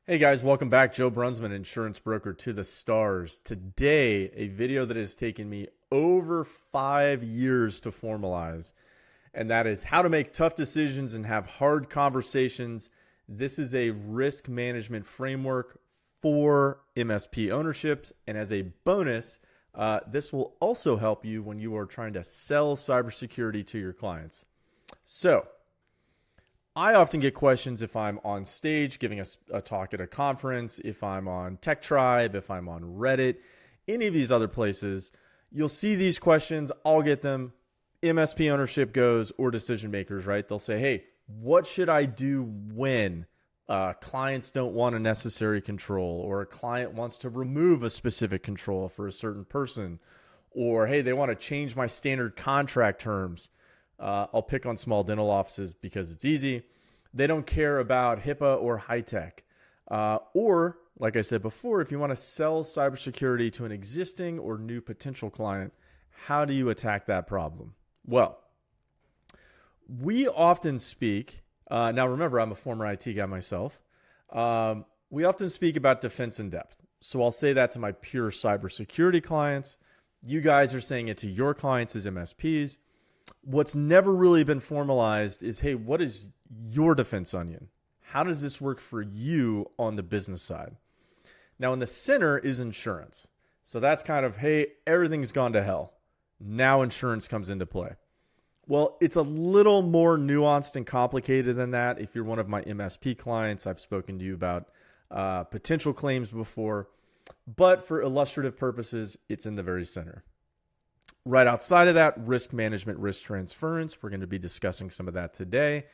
Hey guys, welcome back. Joe Brunsman, insurance broker to the stars. Today, a video that has taken me over 5 years to formalize, and that is how to make tough decisions and have hard conversations. This is a risk management framework for MSP ownerships, and as a bonus, this will also help you when you are trying to sell cybersecurity to your clients. So, I often get questions if I'm on stage giving a talk at a conference, if I'm on Tech Tribe, if I'm on Reddit, any of these other places. You'll see these questions. I'll get them. MSP ownership goes or decision makers, right? They'll say, hey, what should I do when clients don't want a necessary control, or a client wants to remove a specific control for a certain person, or hey, they want to change my standard contract terms. I'll pick on small dental offices because it's easy. They don't care about HIPAA or high tech. Or, like I said before, if you want to sell cybersecurity to an existing or new potential client, how do you attack that problem? Well, we often speak, now remember, I'm a former IT guy myself. We often speak about defense in depth. So I'll say that to my pure cybersecurity clients. You guys are saying it to your clients as MSPs. What's never really been formalized is, hey, what is your defense onion? How does this work for you on the business side? Now, in the center is insurance. So that's kind of, hey, everything's gone to hell. Now insurance comes into play. Well, it's a little more nuanced and complicated than that. If you're one of my MSP clients, I've spoken to you about potential claims before. But for illustrative purposes, it's in the very center. Right outside of that, risk management, risk transference. We're going to be discussing some of that today.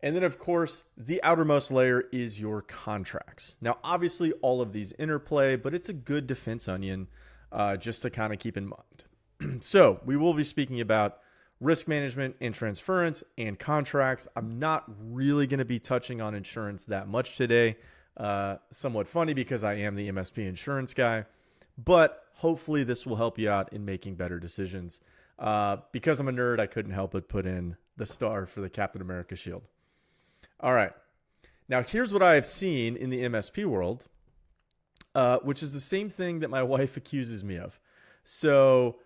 And then, of course, the outermost layer is your contracts. Now, obviously, all of these interplay, but it's a good defense onion just to kind of keep in mind. So we will be speaking about risk management and transference and contracts. I'm not really going to be touching on insurance that much today. Somewhat funny because I am the MSP insurance guy. But hopefully this will help you out in making better decisions. Because I'm a nerd, I couldn't help but put in the star for the Captain America shield. All right. Now, here's what I have seen in the MSP world, which is the same thing that my wife accuses me of. So,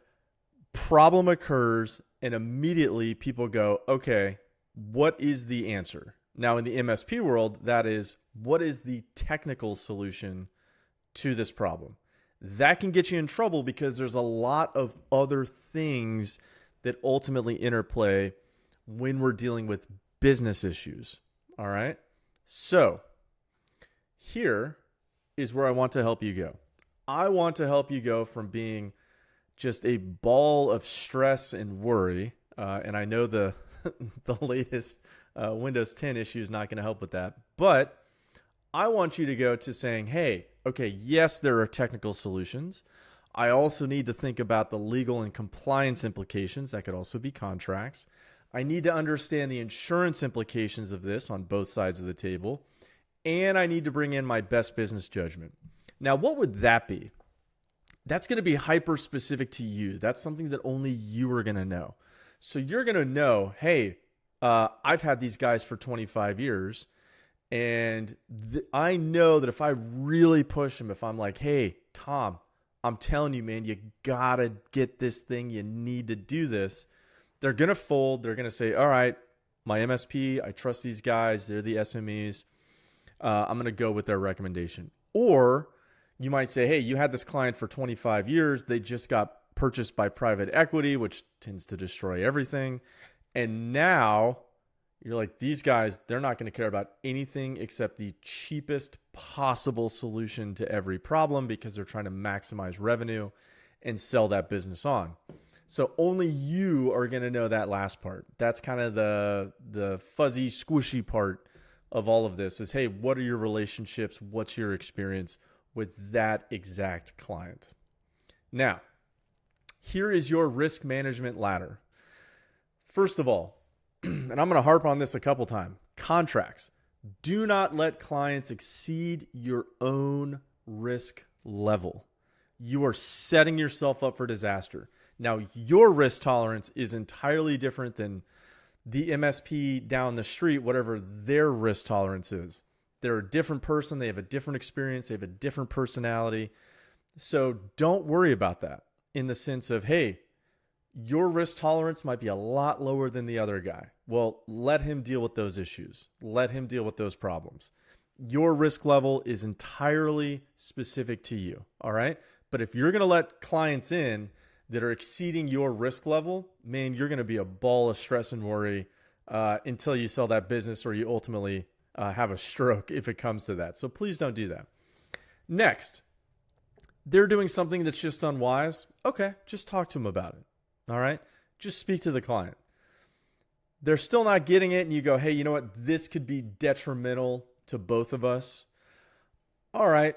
problem occurs, and immediately people go, okay, what is the answer? Now, in the MSP world, that is, what is the technical solution to this problem? That can get you in trouble because there's a lot of other things that ultimately interplay when we're dealing with business issues. All right. So here is where I want to help you go. I want to help you go from being just a ball of stress and worry. And I know the latest Windows 10 issue is not going to help with that. But I want you to go to saying, hey, okay, yes, there are technical solutions. I also need to think about the legal and compliance implications. That could also be contracts. I need to understand the insurance implications of this on both sides of the table. And I need to bring in my best business judgment. Now, what would that be? That's going to be hyper specific to you. That's something that only you are going to know. So you're going to know, hey, I've had these guys for 25 years. And I know that if I really push them, if I'm like, hey, Tom, I'm telling you, man, you got to get this thing. You need to do this. They're going to fold. They're going to say, all right, my MSP, I trust these guys. They're the SMEs. I'm going to go with their recommendation. Or you might say, hey, you had this client for 25 years. They just got purchased by private equity, which tends to destroy everything. And now you're like, these guys, they're not going to care about anything except the cheapest possible solution to every problem because they're trying to maximize revenue and sell that business on. So only you are going to know that last part. That's kind of the fuzzy, squishy part of all of this is, hey, what are your relationships? What's your experience with that exact client? Now, here is your risk management ladder. First of all, and I'm going to harp on this a couple times, contracts. Do not let clients exceed your own risk level. You are setting yourself up for disaster. Now, your risk tolerance is entirely different than the MSP down the street, whatever their risk tolerance is. They're a different person. They have a different experience. They have a different personality. So don't worry about that in the sense of, hey, your risk tolerance might be a lot lower than the other guy. Well, let him deal with those issues. Let him deal with those problems. Your risk level is entirely specific to you, all right? But if you're going to let clients in that are exceeding your risk level, man, you're going to be a ball of stress and worry until you sell that business or you ultimately have a stroke if it comes to that. So please don't do that. Next, they're doing something that's just unwise. Okay, just talk to them about it. All right? Just speak to the client. They're still not getting it, and you go, hey, you know what? This could be detrimental to both of us. All right.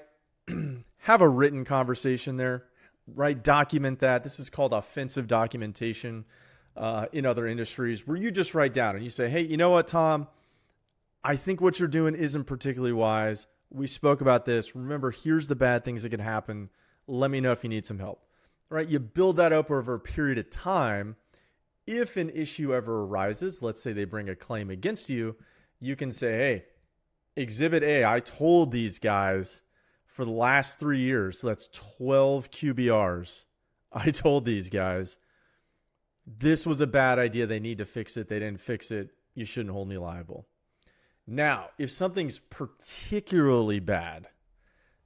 Have a written conversation there, right? Document that. This is called offensive documentation in other industries, where you just write down and you say, hey, you know what, Tom? I think what you're doing isn't particularly wise. We spoke about this. Remember, here's the bad things that could happen. Let me know if you need some help. Right? You build that up over a period of time. If an issue ever arises, let's say they bring a claim against you, you can say, hey, Exhibit A, I told these guys for the last 3 years, so that's 12 QBRs. I told these guys this was a bad idea. They need to fix it. They didn't fix it. You shouldn't hold me liable. Now, if something's particularly bad,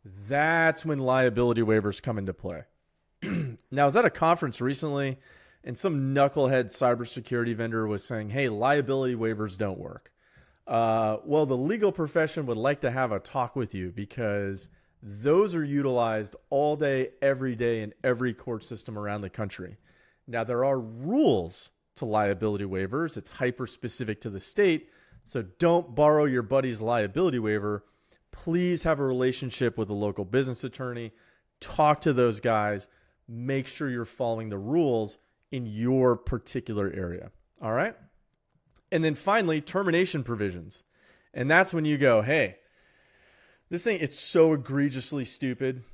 that's when liability waivers come into play. Now, I was at a conference recently, and some knucklehead cybersecurity vendor was saying, hey, liability waivers don't work. Well, the legal profession would like to have a talk with you because those are utilized all day, every day in every court system around the country. Now, there are rules to liability waivers. It's hyper-specific to the state, so don't borrow your buddy's liability waiver. Please have a relationship with a local business attorney. Talk to those guys. Make sure you're following the rules in your particular area. All right? And then finally, termination provisions. And that's when you go, hey, this thing, it's so egregiously stupid.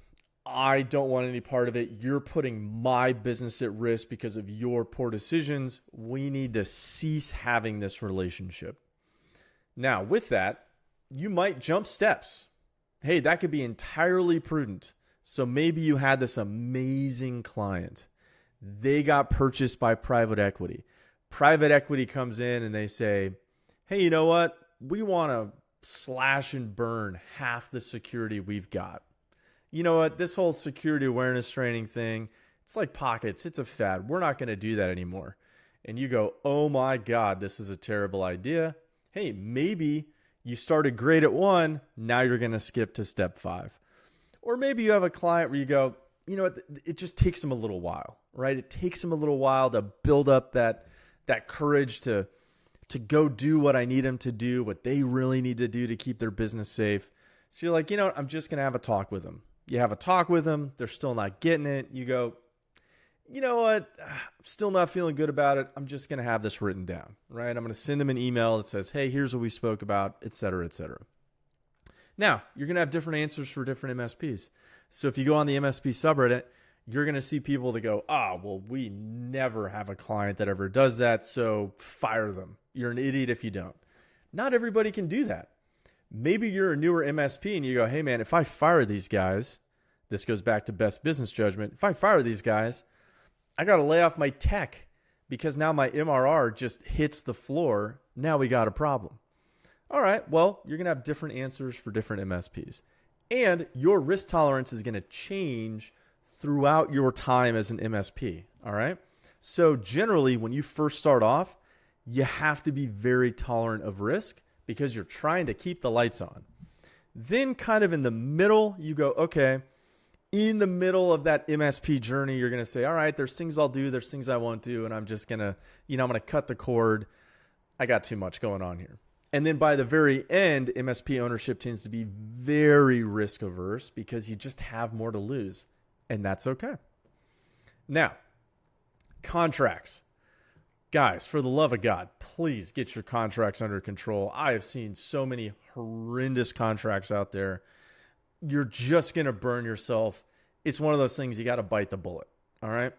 I don't want any part of it. You're putting my business at risk because of your poor decisions. We need to cease having this relationship. Now, with that, you might jump steps. Hey, that could be entirely prudent. So maybe you had this amazing client. They got purchased by private equity. Private equity comes in and they say, hey, you know what? We want to slash and burn half the security we've got. You know what? This whole security awareness training thing, it's like pockets. It's a fad. We're not going to do that anymore. And you go, oh my God, this is a terrible idea. Hey, maybe you started great at 1. Now you're going to skip to step 5. Or maybe you have a client where you go, you know what? It just takes them a little while, right? It takes them a little while to build up that courage to go do what I need them to do, what they really need to do to keep their business safe. So you're like, you know what? I'm just going to have a talk with them. You have a talk with them. They're still not getting it. You go, you know what? I'm still not feeling good about it. I'm just going to have this written down, right? I'm going to send them an email that says, hey, here's what we spoke about, et cetera, et cetera. Now, you're going to have different answers for different MSPs. So if you go on the MSP subreddit, you're going to see people that go, well, we never have a client that ever does that, so fire them. You're an idiot if you don't. Not everybody can do that. Maybe you're a newer MSP and you go, hey, man, if I fire these guys, this goes back to best business judgment. If I fire these guys, I got to lay off my tech because now my MRR just hits the floor. Now we got a problem. All right, well, you're going to have different answers for different MSPs. And your risk tolerance is going to change throughout your time as an MSP, all right? So generally, when you first start off, you have to be very tolerant of risk because you're trying to keep the lights on. Then kind of in the middle, you go, okay, in the middle of that MSP journey, you're going to say, all right, there's things I'll do, there's things I won't do, and I'm just going to, I'm going to cut the cord. I got too much going on here. And then by the very end, MSP ownership tends to be very risk averse because you just have more to lose. And that's okay. Now, contracts. Guys, for the love of God, please get your contracts under control. I have seen so many horrendous contracts out there. You're just going to burn yourself. It's one of those things you got to bite the bullet. All right.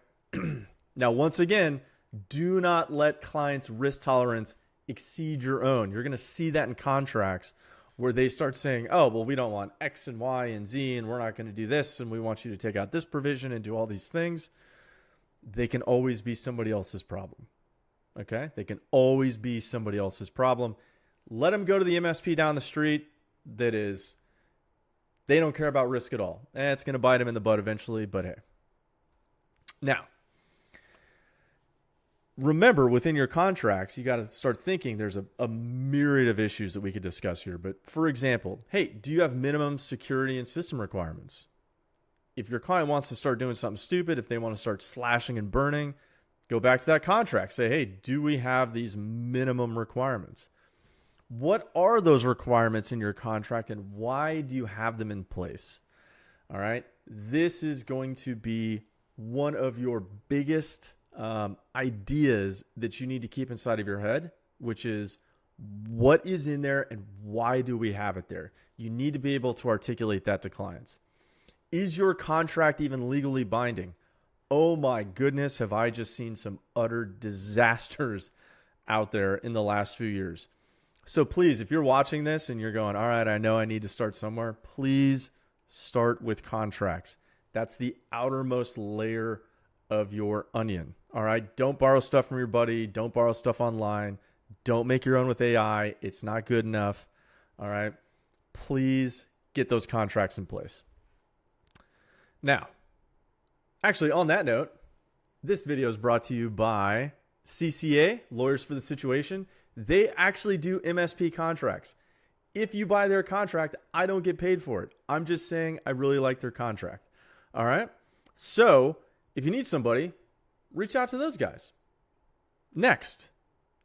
Now, once again, do not let clients' risk tolerance exceed your own. You're going to see that in contracts where they start saying, oh, well, we don't want X and Y and Z, and we're not going to do this, and we want you to take out this provision and do all these things, they can always be somebody else's problem. Okay? They can always be somebody else's problem. Let them go to the MSP down the street that is, they don't care about risk at all. It's going to bite them in the butt eventually, but hey. Now, remember, within your contracts, you got to start thinking there's a myriad of issues that we could discuss here. But for example, hey, do you have minimum security and system requirements? If your client wants to start doing something stupid, if they want to start slashing and burning, go back to that contract. Say, hey, do we have these minimum requirements? What are those requirements in your contract, and why do you have them in place? All right. This is going to be one of your biggest ideas that you need to keep inside of your head, which is what is in there and why do we have it there? You need to be able to articulate that to clients. Is your contract even legally binding? Oh my goodness, have I just seen some utter disasters out there in the last few years. So please, if you're watching this and you're going, all right, I know I need to start somewhere, please start with contracts. That's the outermost layer of your onion. All right. Don't borrow stuff from your buddy. Don't borrow stuff online. Don't make your own with AI. It's not good enough. All right. Please get those contracts in place. Now, actually, on that note, this video is brought to you by CCA, Lawyers for the Situation. They actually do MSP contracts. If you buy their contract, I don't get paid for it. I'm just saying I really like their contract. All right. So if you need somebody, reach out to those guys. Next,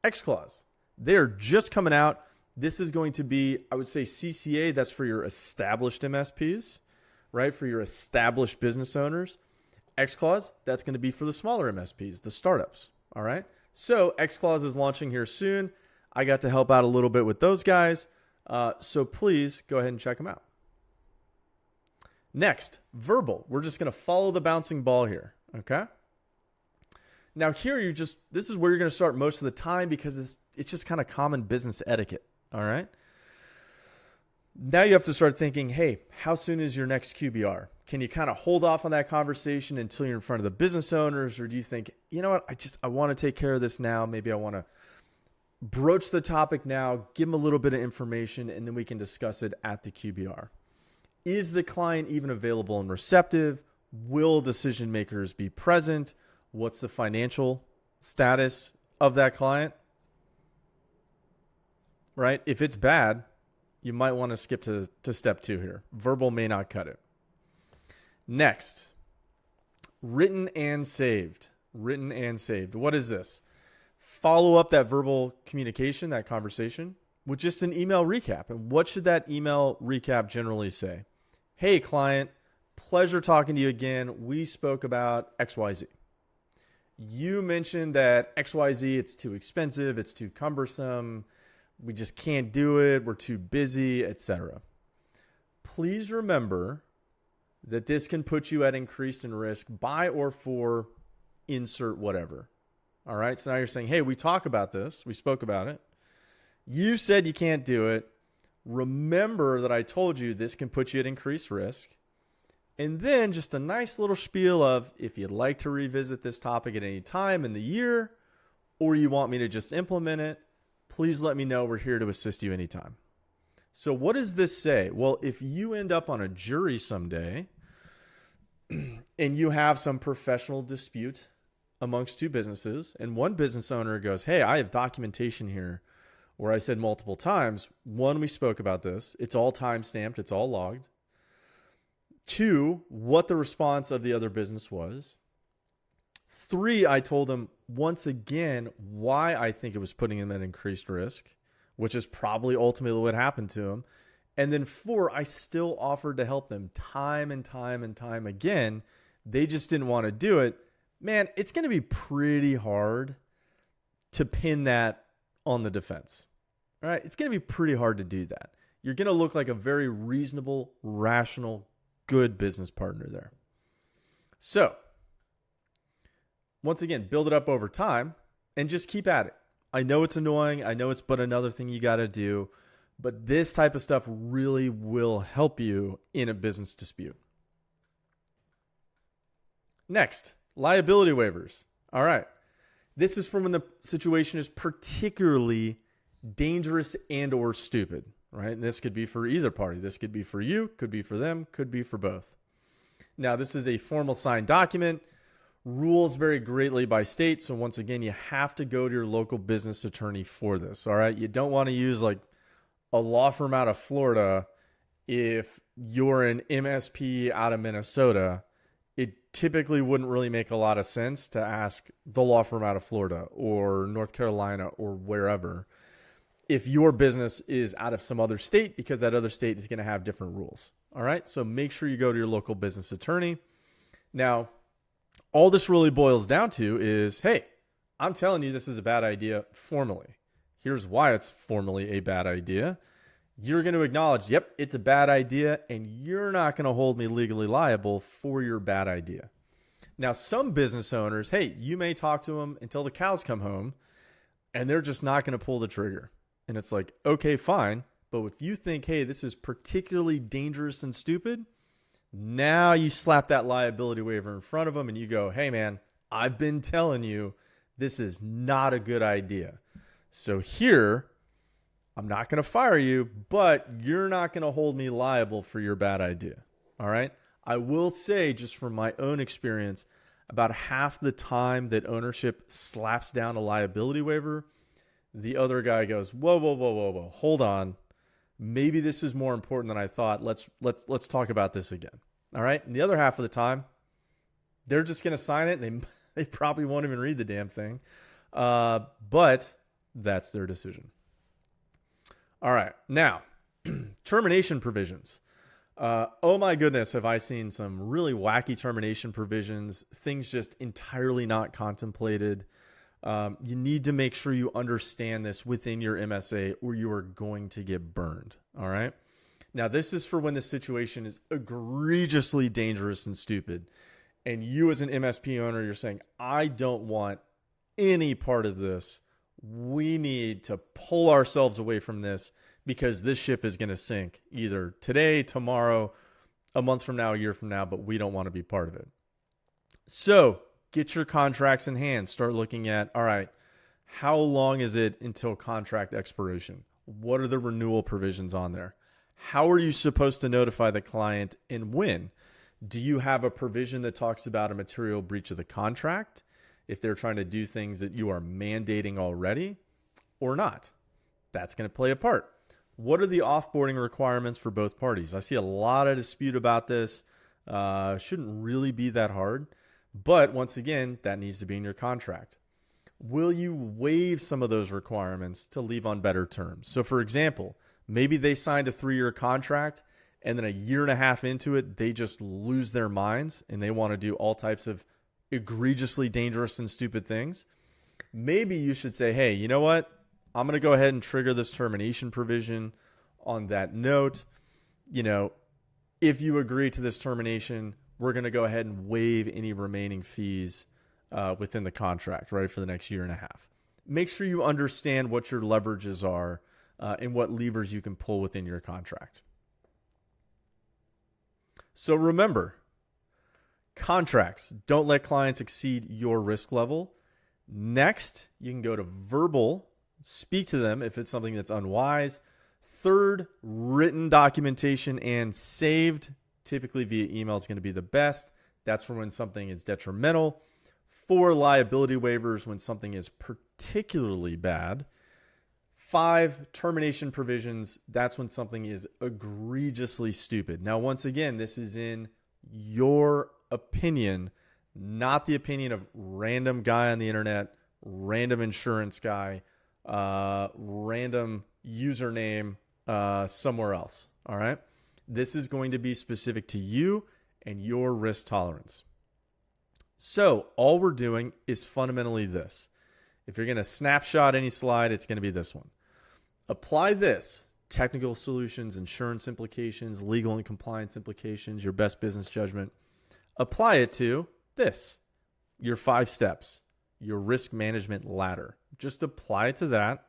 X Clause. They're just coming out. This is going to be, I would say, CCA. That's for your established MSPs, right? For your established business owners. X Clause, that's going to be for the smaller MSPs, the startups. All right. So X Clause is launching here soon. I got to help out a little bit with those guys. So please go ahead and check them out. Next, verbal. We're just going to follow the bouncing ball here. Okay. Now here this is where you're going to start most of the time because it's just kind of common business etiquette. All right. Now you have to start thinking, hey, how soon is your next QBR? Can you kind of hold off on that conversation until you're in front of the business owners? Or do you think, you know what, I want to take care of this now. Maybe I want to broach the topic now, give them a little bit of information, and then we can discuss it at the QBR. Is the client even available and receptive? Will decision makers be present? What's the financial status of that client? Right? If it's bad, you might want to skip to step 2 here. Verbal may not cut it. Next, written and saved. Written and saved. What is this? Follow up that verbal communication, that conversation, with just an email recap. And what should that email recap generally say? Hey, client, pleasure talking to you again. We spoke about XYZ. You mentioned that XYZ, it's too expensive, it's too cumbersome, we just can't do it, we're too busy, etc. Please remember that this can put you at increased in risk by or for insert whatever. All right, so now you're saying, hey, we talk about this, we spoke about it. You said you can't do it. Remember that I told you this can put you at increased risk. And then just a nice little spiel of if you'd like to revisit this topic at any time in the year, or you want me to just implement it, please let me know. We're here to assist you anytime. So what does this say? Well, if you end up on a jury someday and you have some professional dispute amongst two businesses, and one business owner goes, hey, I have documentation here where I said multiple times, 1, we spoke about this. It's all time-stamped. It's all logged. 2, what the response of the other business was. 3, I told them once again why I think it was putting him at increased risk, which is probably ultimately what happened to him. And then 4, I still offered to help them time and time and time again. They just didn't want to do it. Man, it's going to be pretty hard to pin that on the defense. All right, it's going to be pretty hard to do that. You're going to look like a very reasonable, rational, good business partner there. So, once again, build it up over time and just keep at it. I know it's annoying. I know it's but another thing you got to do, But this type of stuff really will help you in a business dispute. Next, liability waivers. All right. This is from when the situation is particularly dangerous and or stupid, right? And this could be for either party. This could be for you, could be for them, could be for both. Now, this is a formal signed document. Rules vary greatly by state. So once again, you have to go to your local business attorney for this. All right. You don't want to use like a law firm out of Florida if you're an MSP out of Minnesota. It typically wouldn't really make a lot of sense to ask the law firm out of Florida or North Carolina or wherever if your business is out of some other state, because that other state is going to have different rules. All right. So make sure you go to your local business attorney. Now, all this really boils down to is, hey, I'm telling you this is a bad idea formally. Here's why it's formally a bad idea. You're going to acknowledge, yep, it's a bad idea, and you're not going to hold me legally liable for your bad idea. Now, some business owners, hey, you may talk to them until the cows come home, and they're just not going to pull the trigger. And it's like, okay, fine. But if you think, hey, this is particularly dangerous and stupid, now you slap that liability waiver in front of them and you go, hey, man, I've been telling you this is not a good idea. So here, I'm not going to fire you, but you're not going to hold me liable for your bad idea. All right. I will say, just from my own experience, about half the time that ownership slaps down a liability waiver, the other guy goes, whoa, hold on. Maybe this is more important than I thought. Let's talk about this again. All right. And the other half of the time, they're just going to sign it. And they probably won't even read the damn thing. But that's their decision. All right. Now, termination provisions. Oh my goodness, have I seen some really wacky termination provisions, things just entirely not contemplated. You need to make sure you understand this within your MSA or you are going to get burned. All right. Now, this is for when the situation is egregiously dangerous and stupid. And you as an MSP owner, you're saying, I don't want any part of this. We need to pull ourselves away from this because this ship is going to sink either today, tomorrow, a month from now, a year from now, but we don't want to be part of it. So get your contracts in hand. Start looking at, all right, how long is it until contract expiration? What are the renewal provisions on there? How are you supposed to notify the client and when? Do you have a provision that talks about a material breach of the contract if they're trying to do things that you are mandating already or not? That's going to play a part. What are the offboarding requirements for both parties? I see a lot of dispute about this. Shouldn't really be that hard. But once again, that needs to be in your contract. Will you waive some of those requirements to leave on better terms? So for example, maybe they signed a 3-year contract and then a year and a half into it, they just lose their minds and they want to do all types of egregiously dangerous and stupid things. Maybe you should say, hey, you know what? I'm going to go ahead and trigger this termination provision on that note. You know, if you agree to this termination, we're going to go ahead and waive any remaining fees within the contract, right, for the next year and a half. Make sure you understand what your leverages are and what levers you can pull within your contract. So remember, contracts, don't let clients exceed your risk level. Next, you can go to verbal, speak to them if it's something that's unwise. Third, written documentation and saved, typically via email, is going to be the best. That's for when something is detrimental. 4, liability waivers when something is particularly bad. 5, termination provisions. That's when something is egregiously stupid. Now, once again, this is in your opinion, not the opinion of random guy on the internet, random insurance guy, random username somewhere else. All right. This is going to be specific to you and your risk tolerance. So all we're doing is fundamentally this. If you're going to snapshot any slide, it's going to be this one. Apply this: technical solutions, insurance implications, legal and compliance implications, your best business judgment. Apply it to this, your 5 steps, your risk management ladder. Just apply it to that.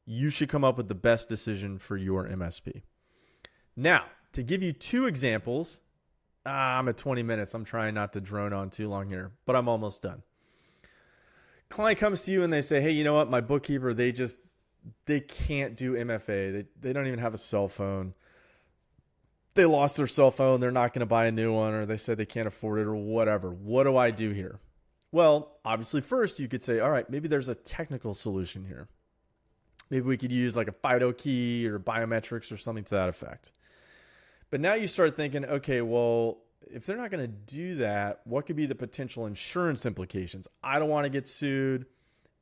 you should come up with the best decision for your MSP. Now, to give you two examples, I'm at 20 minutes. I'm trying not to drone on too long here, but I'm almost done. Client comes to you and they say, hey, you know what? My bookkeeper, they can't do MFA. They don't even have a cell phone. They lost their cell phone. They're not going to buy a new one, or they said they can't afford it, or whatever. What do I do here? Well, obviously, first you could say, all right, maybe there's a technical solution here. Maybe we could use like a FIDO key or biometrics or something to that effect. But now you start thinking, okay, well, if they're not going to do that, what could be the potential insurance implications? I don't want to get sued.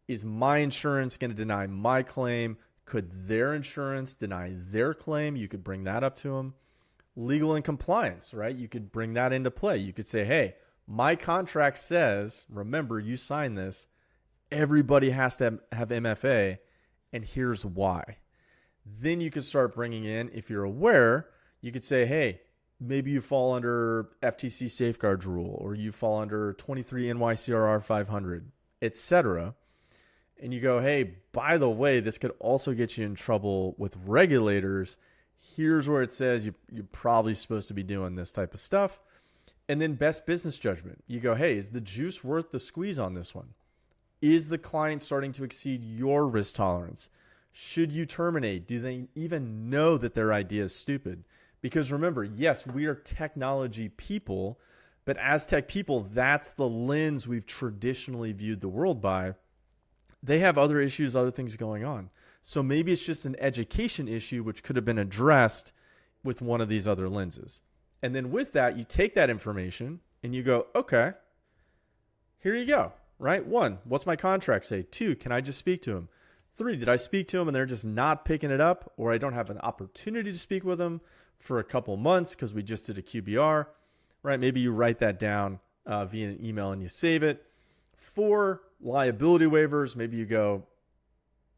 Is my insurance going to deny my claim? Could their insurance deny their claim? You could bring that up to them. Legal and compliance, right? You could bring that into play. You could say, hey, my contract says, remember, you signed this, everybody has to have MFA, and here's why. Then you could start bringing in, if you're aware, you could say, hey, maybe you fall under FTC safeguards rule, or you fall under 23 NYCRR 500, etc. And you go, hey, by the way, this could also get you in trouble with regulators. Here's where it says you're probably supposed to be doing this type of stuff. And then best business judgment. You go, hey, is the juice worth the squeeze on this one? Is the client starting to exceed your risk tolerance? Should you terminate? Do they even know that their idea is stupid? Because remember, yes, we are technology people, but as tech people, that's the lens we've traditionally viewed the world by. They have other issues, other things going on. So maybe it's just an education issue which could have been addressed with one of these other lenses. And then with that, you take that information and you go, okay, here you go, right? 1, what's my contract say? 2, can I just speak to him? 3, did I speak to them and they're just not picking it up, or I don't have an opportunity to speak with them for a couple months because we just did a QBR, right? Maybe you write that down via an email and you save it. 4, liability waivers. Maybe you go,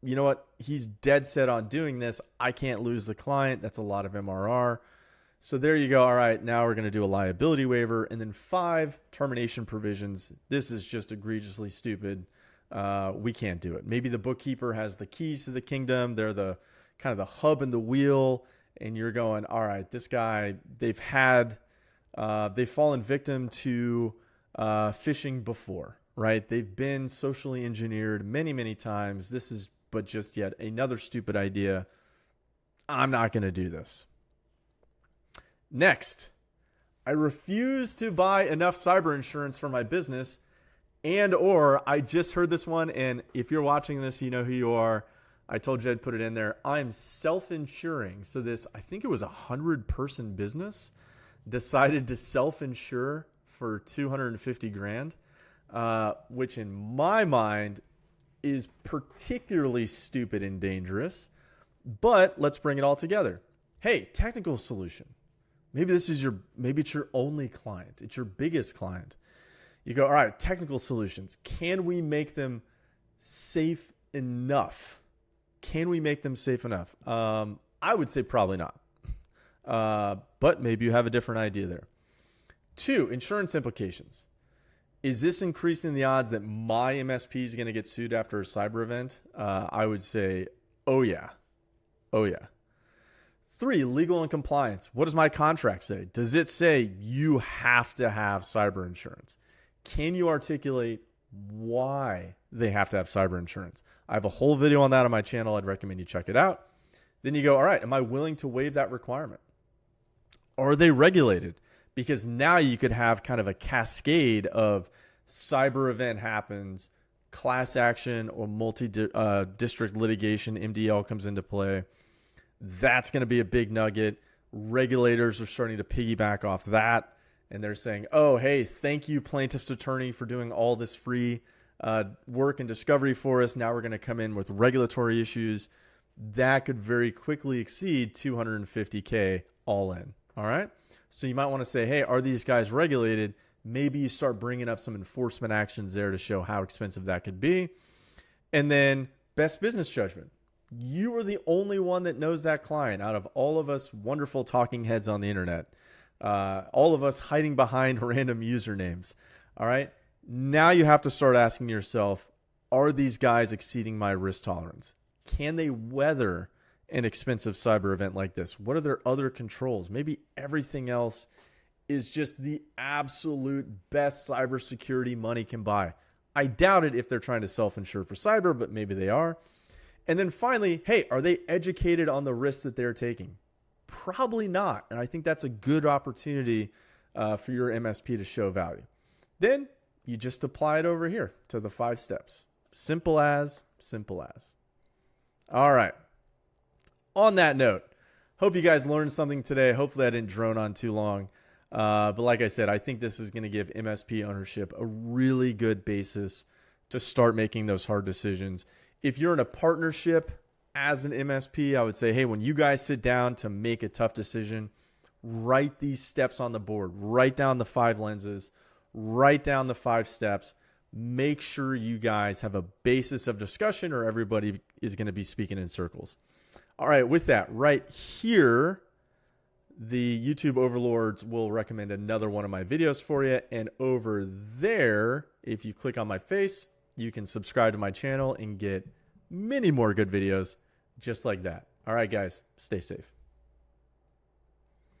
you know what? He's dead set on doing this. I can't lose the client. That's a lot of MRR. So there you go. All right, now we're going to do a liability waiver. And then 5, termination provisions. This is just egregiously stupid. We can't do it. Maybe the bookkeeper has the keys to the kingdom. They're the kind of the hub and the wheel. And you're going, all right, this guy, they've fallen victim to phishing before, right? They've been socially engineered many, many times. This is but just yet another stupid idea. I'm not going to do this. Next, I refuse to buy enough cyber insurance for my business, or I just heard this one, and if you're watching this, you know who you are. I told you I'd put it in there. I'm self-insuring. So this, I think it was a 100-person business, decided to self-insure for $250,000, which in my mind is particularly stupid and dangerous. But let's bring it all together. Hey, technical solution. Maybe it's your only client. It's your biggest client. You go, all right, technical solutions. Can we make them safe enough? Can we make them safe enough? I would say probably not. But maybe you have a different idea there. 2, insurance implications. Is this increasing the odds that my MSP is going to get sued after a cyber event? I would say, oh yeah. Oh yeah. 3, legal and compliance. What does my contract say? Does it say you have to have cyber insurance? Can you articulate why they have to have cyber insurance? I have a whole video on that on my channel. I'd recommend you check it out. Then you go, all right, am I willing to waive that requirement? Are they regulated? Because now you could have kind of a cascade of cyber event happens, class action or multi-district litigation, MDL comes into play. That's going to be a big nugget. Regulators are starting to piggyback off that. And they're saying, oh, hey, thank you, plaintiff's attorney, for doing all this free work and discovery for us. Now we're going to come in with regulatory issues. That could very quickly exceed $250K all in. All right. So you might want to say, hey, are these guys regulated? Maybe you start bringing up some enforcement actions there to show how expensive that could be. And then best business judgment. You are the only one that knows that client out of all of us wonderful talking heads on the internet. All of us hiding behind random usernames. All right. Now you have to start asking yourself, are these guys exceeding my risk tolerance? Can they weather an expensive cyber event like this? What are their other controls? Maybe everything else is just the absolute best cybersecurity money can buy. I doubt it if they're trying to self-insure for cyber, but maybe they are. And then finally, hey, are they educated on the risks that they're taking? Probably not. And I think that's a good opportunity for your MSP to show value. Then you just apply it over here to the 5 steps. Simple as, simple as. All right. On that note, hope you guys learned something today. Hopefully I didn't drone on too long. But like I said, I think this is going to give MSP ownership a really good basis to start making those hard decisions. If you're in a partnership as an MSP, I would say, hey, when you guys sit down to make a tough decision, write these steps on the board. Write down the 5 lenses. Write down the 5 steps. Make sure you guys have a basis of discussion or everybody is going to be speaking in circles. All right, with that, right here, the YouTube overlords will recommend another one of my videos for you. And over there, if you click on my face, you can subscribe to my channel and get many more good videos just like that. All right, guys, stay safe.